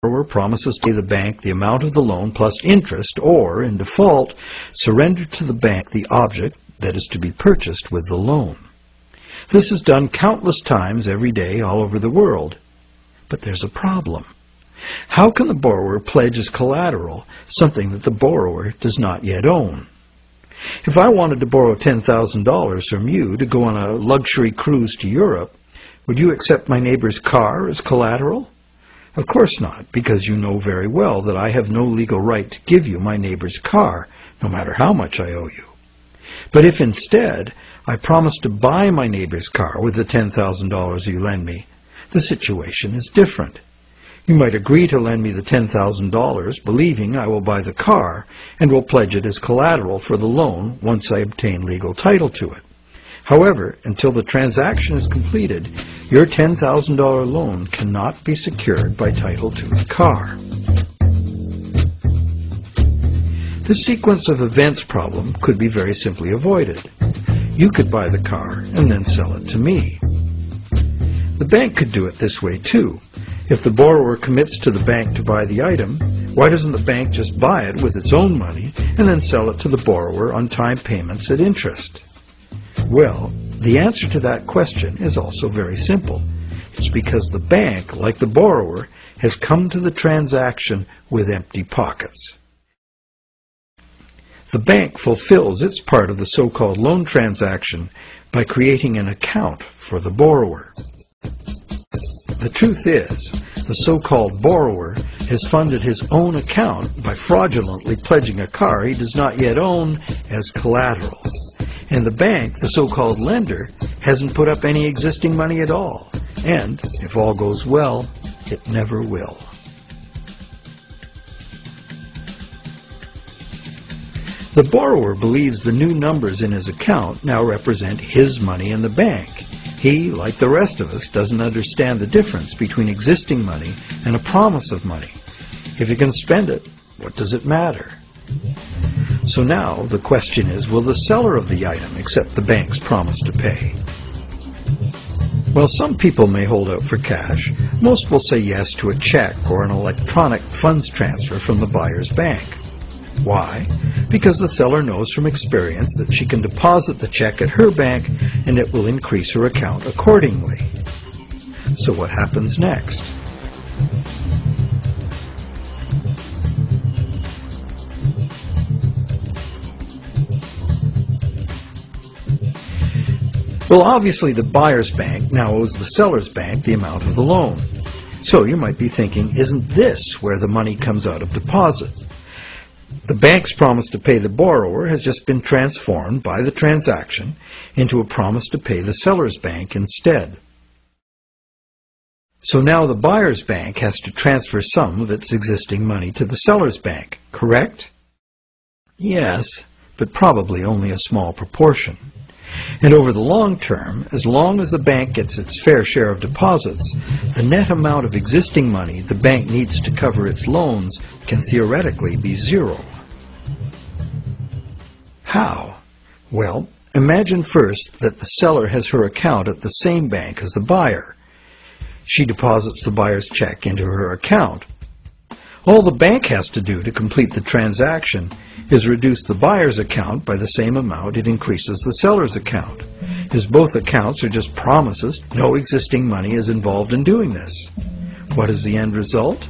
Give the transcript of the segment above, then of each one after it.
borrower promises to pay the bank the amount of the loan plus interest, or, in default, surrender to the bank the object that is to be purchased with the loan. This is done countless times every day all over the world. But there's a problem. How can the borrower pledge as collateral something that the borrower does not yet own? If I wanted to borrow $10,000 from you to go on a luxury cruise to Europe, would you accept my neighbor's car as collateral? Of course not, because you know very well that I have no legal right to give you my neighbor's car, no matter how much I owe you. But if instead I promise to buy my neighbor's car with the $10,000 you lend me, the situation is different. You might agree to lend me the $10,000, believing I will buy the car and will pledge it as collateral for the loan once I obtain legal title to it. However, until the transaction is completed, your $10,000 loan cannot be secured by title to the car. This sequence of events problem could be very simply avoided. You could buy the car and then sell it to me. The bank could do it this way too. If the borrower commits to the bank to buy the item, why doesn't the bank just buy it with its own money and then sell it to the borrower on time payments at interest? Well, the answer to that question is also very simple. It's because the bank, like the borrower, has come to the transaction with empty pockets. The bank fulfills its part of the so-called loan transaction by creating an account for the borrower. The truth is, the so-called borrower has funded his own account by fraudulently pledging a car he does not yet own as collateral. And the bank, the so-called lender, hasn't put up any existing money at all. And, if all goes well, it never will. The borrower believes the new numbers in his account now represent his money in the bank. He, like the rest of us, doesn't understand the difference between existing money and a promise of money. If you can spend it, what does it matter? So now the question is, will the seller of the item accept the bank's promise to pay? While some people may hold out for cash, most will say yes to a check or an electronic funds transfer from the buyer's bank. Why? Because the seller knows from experience that she can deposit the check at her bank and it will increase her account accordingly. So what happens next? Well, obviously the buyer's bank now owes the seller's bank the amount of the loan. So you might be thinking, isn't this where the money comes out of deposits? The bank's promise to pay the borrower has just been transformed by the transaction into a promise to pay the seller's bank instead. So now the buyer's bank has to transfer some of its existing money to the seller's bank, correct? Yes, but probably only a small proportion. And over the long term, as long as the bank gets its fair share of deposits, the net amount of existing money the bank needs to cover its loans can theoretically be zero. How? Well, imagine first that the seller has her account at the same bank as the buyer. She deposits the buyer's check into her account. All the bank has to do to complete the transaction is reduce the buyer's account by the same amount it increases the seller's account. As both accounts are just promises, no existing money is involved in doing this. What is the end result?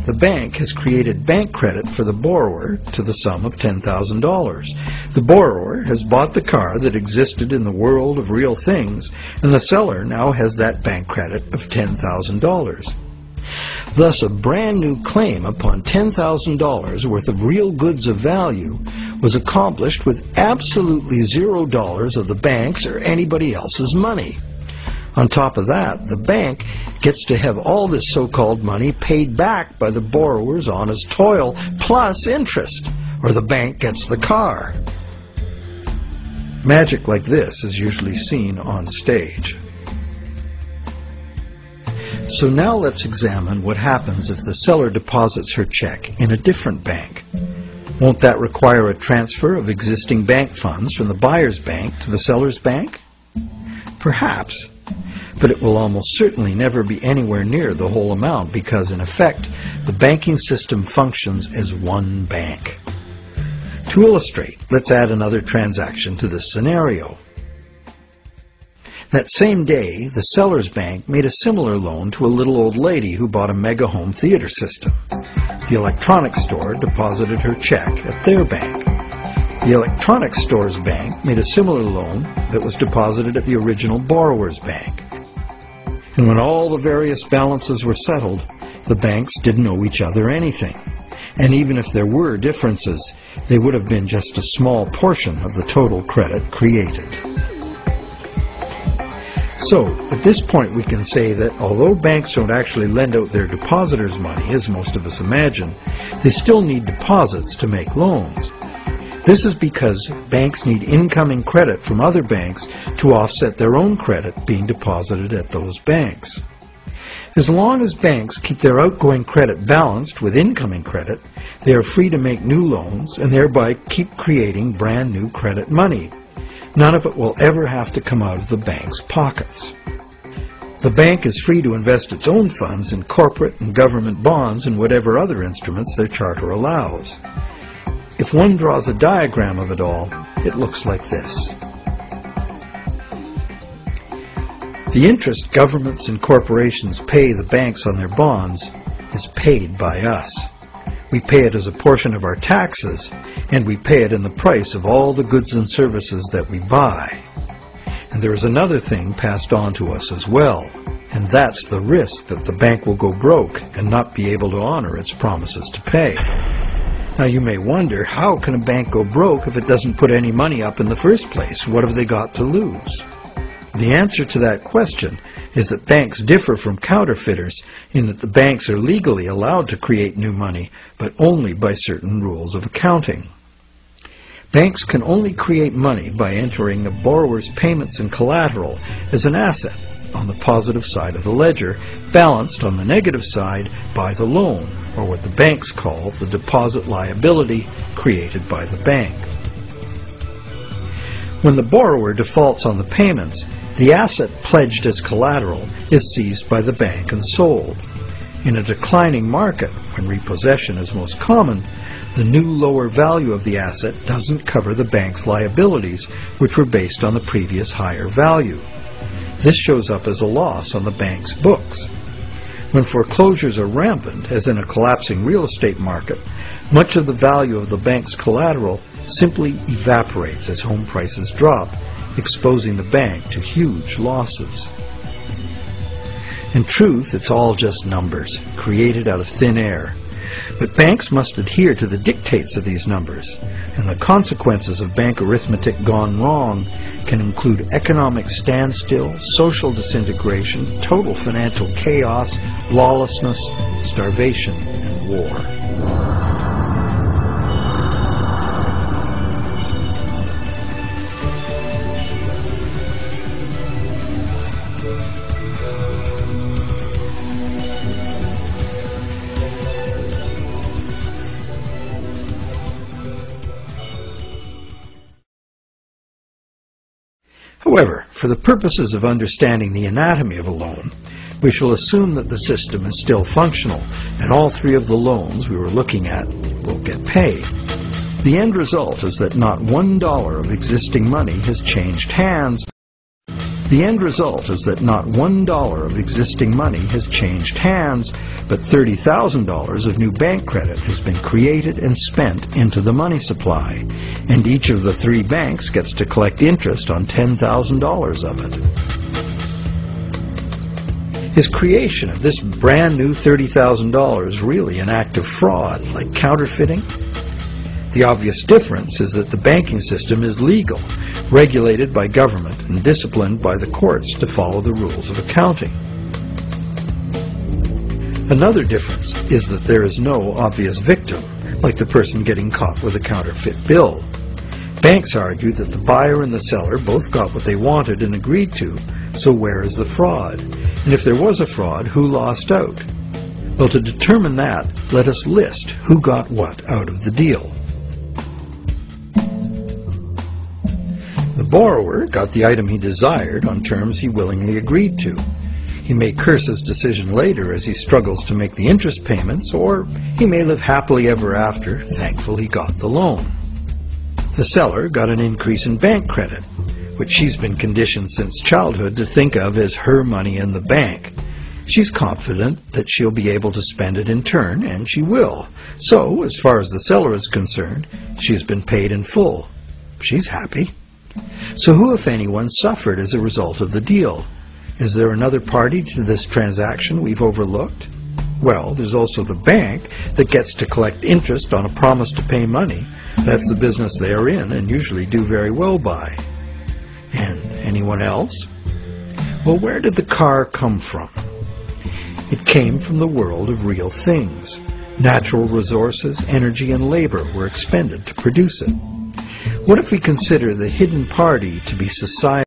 The bank has created bank credit for the borrower to the sum of $10,000. The borrower has bought the car that existed in the world of real things, and the seller now has that bank credit of $10,000. Thus, a brand new claim upon $10,000 worth of real goods of value was accomplished with absolutely $0 of the bank's or anybody else's money. On top of that, the bank gets to have all this so-called money paid back by the borrower's honest toil, plus interest, or the bank gets the car. Magic like this is usually seen on stage. So now let's examine what happens if the seller deposits her check in a different bank. Won't that require a transfer of existing bank funds from the buyer's bank to the seller's bank? Perhaps. but it will almost certainly never be anywhere near the whole amount because, in effect, the banking system functions as one bank. To illustrate, let's add another transaction to this scenario. That same day, the seller's bank made a similar loan to a little old lady who bought a mega home theater system. The electronics store deposited her check at their bank. The electronics store's bank made a similar loan that was deposited at the original borrower's bank. And when all the various balances were settled, the banks didn't owe each other anything. And even if there were differences, they would have been just a small portion of the total credit created. So, at this point we can say that although banks don't actually lend out their depositors' money, as most of us imagine, they still need deposits to make loans. This is because banks need incoming credit from other banks to offset their own credit being deposited at those banks. As long as banks keep their outgoing credit balanced with incoming credit, they are free to make new loans and thereby keep creating brand new credit money. None of it will ever have to come out of the bank's pockets. The bank is free to invest its own funds in corporate and government bonds and whatever other instruments their charter allows. If one draws a diagram of it all, it looks like this. The interest governments and corporations pay the banks on their bonds is paid by us. We pay it as a portion of our taxes, and we pay it in the price of all the goods and services that we buy. And there is another thing passed on to us as well, and that's the risk that the bank will go broke and not be able to honor its promises to pay. Now you may wonder, how can a bank go broke if it doesn't put any money up in the first place? What have they got to lose? The answer to that question is that banks differ from counterfeiters in that the banks are legally allowed to create new money, but only by certain rules of accounting. Banks can only create money by entering a borrower's payments and collateral as an asset on the positive side of the ledger, balanced on the negative side by the loan, or what the banks call the deposit liability created by the bank. When the borrower defaults on the payments, the asset pledged as collateral is seized by the bank and sold. In a declining market, when repossession is most common, the new lower value of the asset doesn't cover the bank's liabilities, which were based on the previous higher value. This shows up as a loss on the bank's books. When foreclosures are rampant, as in a collapsing real estate market, much of the value of the bank's collateral simply evaporates as home prices drop, exposing the bank to huge losses. In truth, it's all just numbers, created out of thin air. But banks must adhere to the dictates of these numbers, and the consequences of bank arithmetic gone wrong can include economic standstill, social disintegration, total financial chaos, lawlessness, starvation, and war. However, for the purposes of understanding the anatomy of a loan, we shall assume that the system is still functional, and all three of the loans we were looking at will get paid. The end result is that not $1 of existing money has changed hands. The end result is that not $1 of existing money has changed hands, but $30,000 of new bank credit has been created and spent into the money supply, and each of the three banks gets to collect interest on $10,000 of it. Is creation of this brand new $30,000 really an act of fraud, like counterfeiting? The obvious difference is that the banking system is legal, regulated by government and disciplined by the courts to follow the rules of accounting. Another difference is that there is no obvious victim, like the person getting caught with a counterfeit bill. Banks argue that the buyer and the seller both got what they wanted and agreed to, so where is the fraud? And if there was a fraud, who lost out? Well, to determine that, let us list who got what out of the deal. The borrower got the item he desired on terms he willingly agreed to. He may curse his decision later as he struggles to make the interest payments, or he may live happily ever after, thankful he got the loan. The seller got an increase in bank credit, which she's been conditioned since childhood to think of as her money in the bank. She's confident that she'll be able to spend it in turn, and she will. So, as far as the seller is concerned, she's been paid in full. She's happy. So who, if anyone, suffered as a result of the deal? Is there another party to this transaction we've overlooked? Well, there's also the bank that gets to collect interest on a promise to pay money. That's the business they are in and usually do very well by. And anyone else? Well, where did the car come from? It came from the world of real things. Natural resources, energy, and labor were expended to produce it. What if we consider the hidden party to be society?